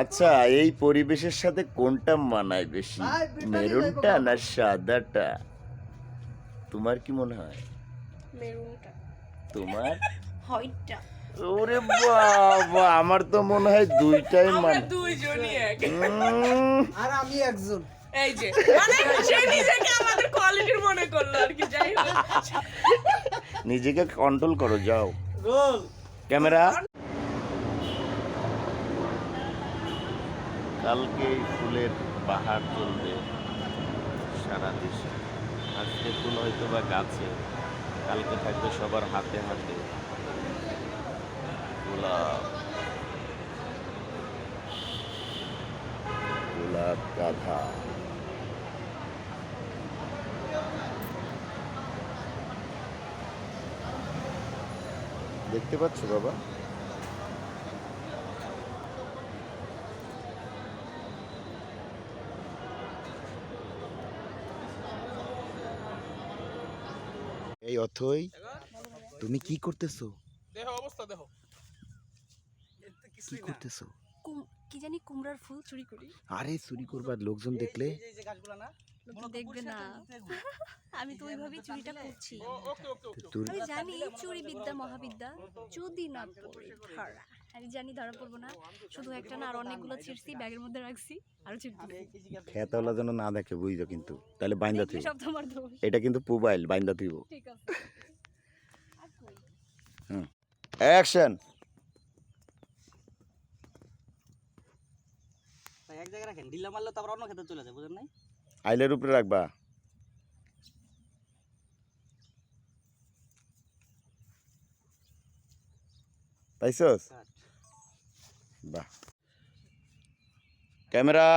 আচ্ছা, এই পরিবেশের সাথে কোনটা মানায় বেশি, মেরুনটা না সাদাটা? তোমার কি মনে হয়? মেরুনটা। তোমার? হোয়াইটটা। ওরে বাবা, আমার তো মনে হয় দুইটাই আমরা দুইজনই এক। আর আমি একজন। এই যে মানে সে নিজেকে আমাদের কোয়ালিটির মনে করলো আর কি, যাই হোক। নিজেকে কন্ট্রোল করো, যাও। Roll camera. কালকে এই ফুলের বাহার চলবে সারা দেশে। আজকে ফুল হয়তো বা গাছে, কালকে থাকবে সবার হাতে হাতে। গোলাপ, গোলাপ গাধা। দেখতে পাচ্ছ বাবা? এই অথই, তুমি কি করতেছো? দেখো অবস্থা দেখো। কি করতেছো? কি জানি কুমড়ার ফুল চুরি করি। আরে চুরি করবার লোকজন দেখলে? লোকজন দেখবে না। আমি তো ওইভাবেই চুরিটা করছি। ওকে ওকে ওকে। আমি জানি চুরি বিদ্যা মহাবিদ্যা, যদি না পড়ে ধরা। আমি জানি ধরা পড়বো না, শুধু একটা না আর অনেকগুলো ছিঁড়ছি, ব্যাগের মধ্যে রাখছি, আরো ছিঁড়ছি। খেতওয়ালা যেন না দেখে, বুঝছো? কিন্তু তাহলে বাইন্দা থইব। সব তোমার দোষ। এটা কিন্তু মোবাইল, বাইন্দা থইব। ঠিক আছে। আর কই? অ্যাকশন। এক জায়গায় রাখেন, ঢিলা মারলে তো আবার অন্য ক্ষেত্রে চলে যায়, বুঝেন নাই? আইলের উপরে রাখবা। পাইছস? বাহ। ক্যামেরা।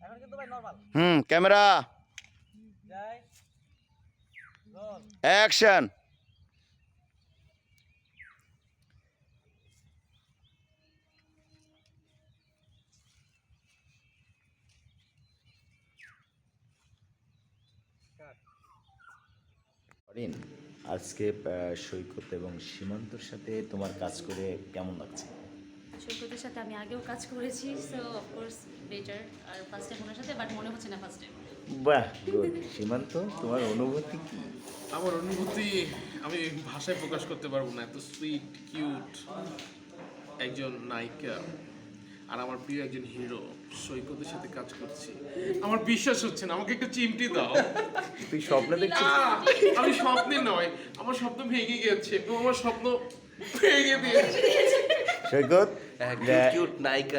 এখন কিন্তু ভাই নরমাল। ক্যামেরা। যাই। রোল। অ্যাকশন। আজকে সৈকত এবং সীমান্তর সাথে তোমার কাজ করে কেমন লাগছে? সৈকতের সাথে আমি আগেও কাজ করেছি, সো অফকোর্স বেটার। আর ফার্স্ট টাইম ওনার সাথে, বাট মনে হচ্ছে না ফার্স্ট টাইম। বাহ, গুড। সীমান্ত, তোমার অনুভূতি কি? আমার অনুভূতি আমি ভাষায় প্রকাশ করতে পারবো না। এত সুইট কিউট একজন নায়িকা আর আমার প্রিয় একজন হিরো সৈকতের সাথে কাজ করছি। আমার বিশ্বাস হচ্ছে না, আমাকে একটা চিমটি দাও। তুই স্বপ্নে দেখছিস? না, আমি স্বপ্নে নয়, আমার স্বপ্ন ভেঙে গেছে। আমার স্বপ্ন ভেঙে দিয়েছে। সৈকত, কিউট নায়িকা।